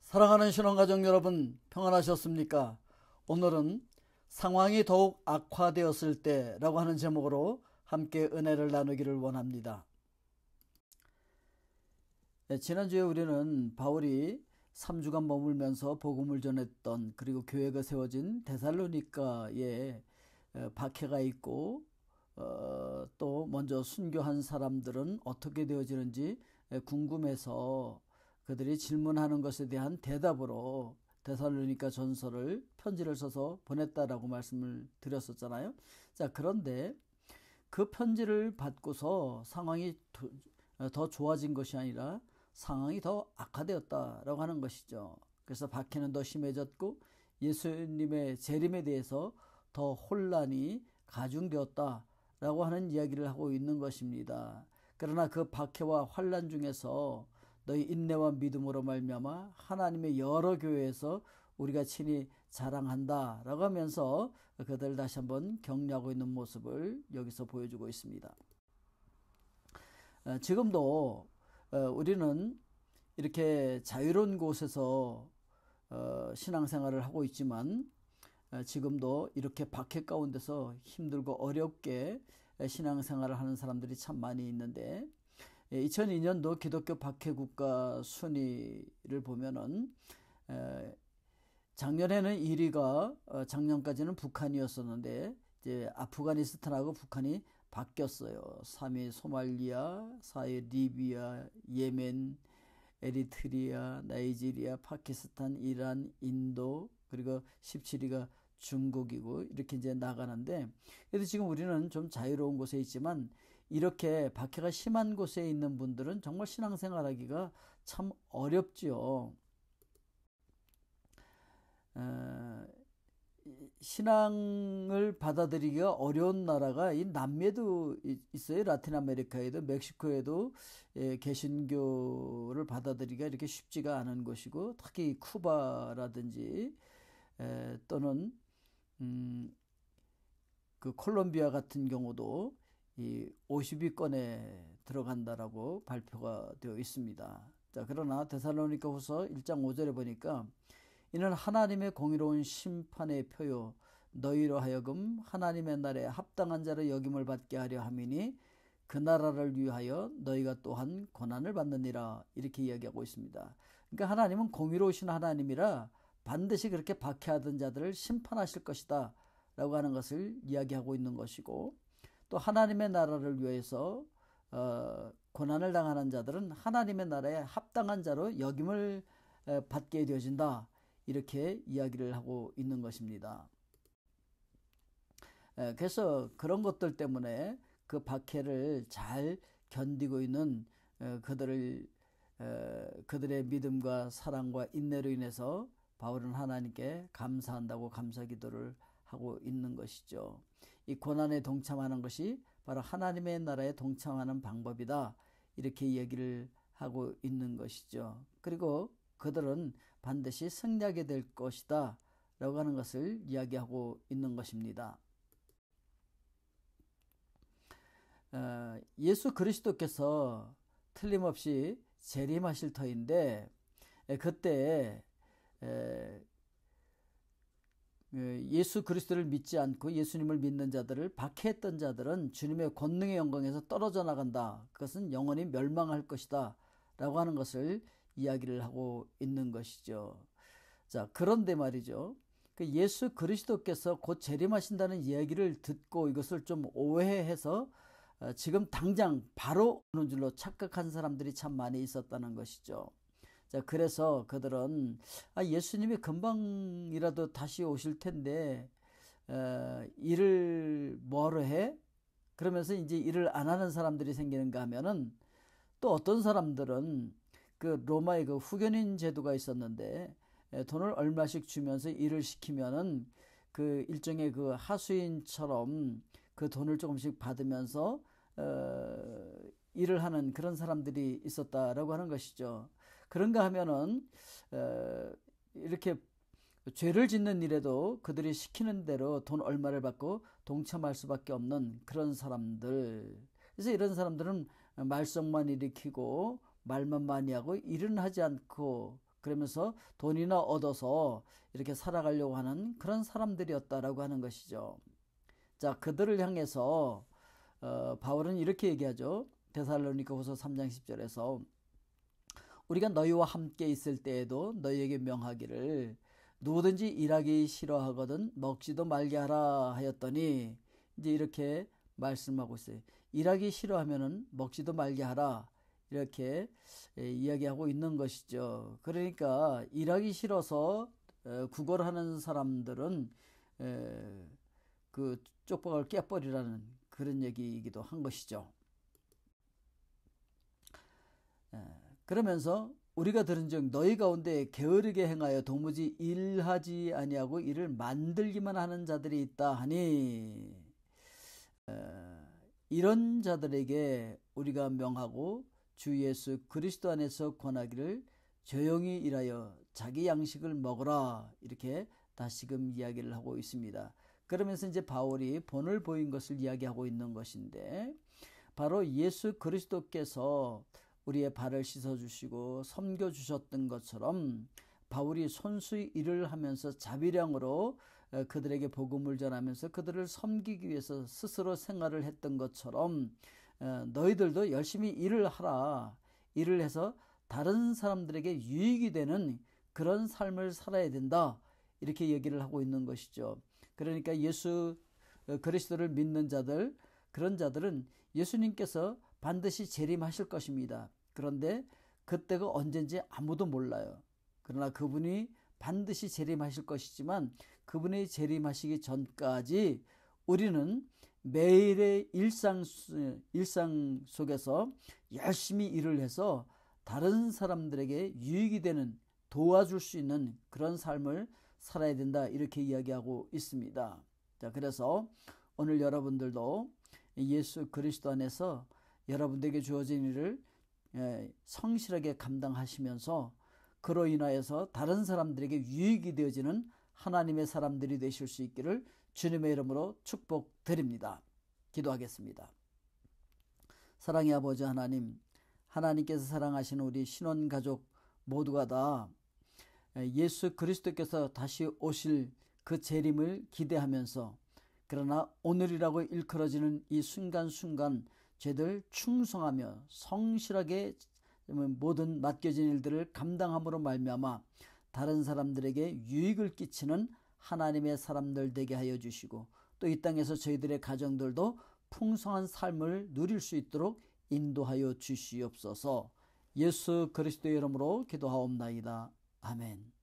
사랑하는 신혼가족 여러분, 평안하셨습니까? 오늘은 상황이 더욱 악화되었을 때라고 하는 제목으로 함께 은혜를 나누기를 원합니다. 지난주에 우리는 바울이 3주간 머물면서 복음을 전했던, 그리고 교회가 세워진 데살로니가에 박해가 있고 또 먼저 순교한 사람들은 어떻게 되어지는지 궁금해서 그들이 질문하는 것에 대한 대답으로 데살로니가 전서를 편지를 써서 보냈다라고 말씀을 드렸었잖아요. 자, 그런데 그 편지를 받고서 상황이 더 좋아진 것이 아니라 상황이 더 악화되었다라고 하는 것이죠. 그래서 박해는 더 심해졌고 예수님의 재림에 대해서 더 혼란이 가중되었다라고 하는 이야기를 하고 있는 것입니다. 그러나 그 박해와 환란 중에서 너희 인내와 믿음으로 말미암아 하나님의 여러 교회에서 우리가 친히 자랑한다 라고 하면서 그들을 다시 한번 격려하고 있는 모습을 여기서 보여주고 있습니다. 지금도 우리는 이렇게 자유로운 곳에서 신앙생활을 하고 있지만 지금도 이렇게 박해 가운데서 힘들고 어렵게 신앙생활을 하는 사람들이 참 많이 있는데, 2002년도 기독교 박해 국가 순위를 보면은 작년에는 1위가 작년까지는 북한이었었는데 이제 아프가니스탄하고 북한이 바뀌었어요. 3위 소말리아, 4위 리비아, 예멘, 에리트리아, 나이지리아, 파키스탄, 이란, 인도, 그리고 17위가 중국이고 이렇게 이제 나가는데, 그래도 지금 우리는 좀 자유로운 곳에 있지만 이렇게 박해가 심한 곳에 있는 분들은 정말 신앙생활하기가 참 어렵지요. 신앙을 받아들이기가 어려운 나라가 이 남미에도 있어요. 라틴 아메리카에도, 멕시코에도 개신교를 받아들이기가 이렇게 쉽지가 않은 곳이고, 특히 쿠바라든지 또는 그 콜롬비아 같은 경우도 이 50위권에 들어간다라고 발표가 되어 있습니다. 자, 그러나 데살로니가 후서 1장 5절에 보니까 이는 하나님의 공의로운 심판의 표요 너희로 하여금 하나님의 날에 합당한 자로 여김을 받게 하려 함이니 그 나라를 위하여 너희가 또한 고난을 받느니라, 이렇게 이야기하고 있습니다. 그러니까 하나님은 공의로우신 하나님이라 반드시 그렇게 박해하던 자들을 심판하실 것이다 라고 하는 것을 이야기하고 있는 것이고, 또 하나님의 나라를 위해서 고난을 당하는 자들은 하나님의 나라에 합당한 자로 여김을 받게 되어진다, 이렇게 이야기를 하고 있는 것입니다. 그래서 그런 것들 때문에 그 박해를 잘 견디고 있는 그들의 믿음과 사랑과 인내로 인해서 바울은 하나님께 감사한다고 감사기도를 하고 있는 것이죠. 이 고난에 동참하는 것이 바로 하나님의 나라에 동참하는 방법이다, 이렇게 이야기를 하고 있는 것이죠. 그리고 그들은 반드시 승리하게 될 것이다 라고 하는 것을 이야기하고 있는 것입니다. 예수 그리스도께서 틀림없이 재림하실 터인데, 그때 예수 그리스도를 믿지 않고 예수님을 믿는 자들을 박해했던 자들은 주님의 권능의 영광에서 떨어져 나간다, 그것은 영원히 멸망할 것이다 라고 하는 것을 이야기를 하고 있는 것이죠. 자, 그런데 말이죠, 그 예수 그리스도께서 곧 재림하신다는 이야기를 듣고 이것을 좀 오해해서 지금 당장 바로 오는 줄로 착각한 사람들이 참 많이 있었다는 것이죠. 자, 그래서 그들은 예수님이 금방이라도 다시 오실 텐데 일을 뭐하러 해? 그러면서 이제 일을 안 하는 사람들이 생기는가 하면은, 또 어떤 사람들은 그 로마의 그 후견인 제도가 있었는데 돈을 얼마씩 주면서 일을 시키면은 그 일종의 그 하수인처럼 그 돈을 조금씩 받으면서 일을 하는 그런 사람들이 있었다라고 하는 것이죠. 그런가 하면은 이렇게 죄를 짓는 일에도 그들이 시키는 대로 돈 얼마를 받고 동참할 수밖에 없는 그런 사람들. 그래서 이런 사람들은 말썽만 일으키고 말만 많이 하고 일은 하지 않고 그러면서 돈이나 얻어서 이렇게 살아가려고 하는 그런 사람들이었다라고 하는 것이죠. 자, 그들을 향해서 바울은 이렇게 얘기하죠. 데살로니가후서 3장 10절에서 우리가 너희와 함께 있을 때에도 너희에게 명하기를 누구든지 일하기 싫어하거든 먹지도 말게 하라 하였더니, 이제 이렇게 말씀하고 있어요. 일하기 싫어하면은 먹지도 말게 하라, 이렇게 이야기하고 있는 것이죠. 그러니까 일하기 싫어서 구걸하는 사람들은 그 쪽박을 깨버리라는 그런 얘기이기도 한 것이죠. 그러면서 우리가 들은즉 너희 가운데 게으르게 행하여 도무지 일하지 아니하고 일을 만들기만 하는 자들이 있다 하니, 이런 자들에게 우리가 명하고 주 예수 그리스도 안에서 권하기를 조용히 일하여 자기 양식을 먹으라, 이렇게 다시금 이야기를 하고 있습니다. 그러면서 이제 바울이 본을 보인 것을 이야기하고 있는 것인데, 바로 예수 그리스도께서 우리의 발을 씻어주시고 섬겨주셨던 것처럼 바울이 손수의 일을 하면서 자비량으로 그들에게 복음을 전하면서 그들을 섬기기 위해서 스스로 생활을 했던 것처럼 너희들도 열심히 일을 하라. 일을 해서 다른 사람들에게 유익이 되는 그런 삶을 살아야 된다, 이렇게 얘기를 하고 있는 것이죠. 그러니까 예수 그리스도를 믿는 자들, 그런 자들은 예수님께서 반드시 재림하실 것입니다. 그런데 그때가 언젠지 아무도 몰라요. 그러나 그분이 반드시 재림하실 것이지만 그분이 재림하시기 전까지 우리는 매일의 일상 속에서 열심히 일을 해서 다른 사람들에게 유익이 되는, 도와줄 수 있는 그런 삶을 살아야 된다, 이렇게 이야기하고 있습니다. 자, 그래서 오늘 여러분들도 예수 그리스도 안에서 여러분들에게 주어진 일을 성실하게 감당하시면서 그로 인하여서 다른 사람들에게 유익이 되어지는 하나님의 사람들이 되실 수 있기를 주님의 이름으로 축복드립니다. 기도하겠습니다. 사랑의 아버지 하나님, 하나님께서 사랑하시는 우리 신혼가족 모두가 다 예수 그리스도께서 다시 오실 그 재림을 기대하면서, 그러나 오늘이라고 일컬어지는 이 순간순간 죄들 충성하며 성실하게 모든 맡겨진 일들을 감당함으로 말미암아 다른 사람들에게 유익을 끼치는 하나님의 사람들 되게 하여 주시고, 또 이 땅에서 저희들의 가정들도 풍성한 삶을 누릴 수 있도록 인도하여 주시옵소서. 예수 그리스도의 이름으로 기도하옵나이다. 아멘.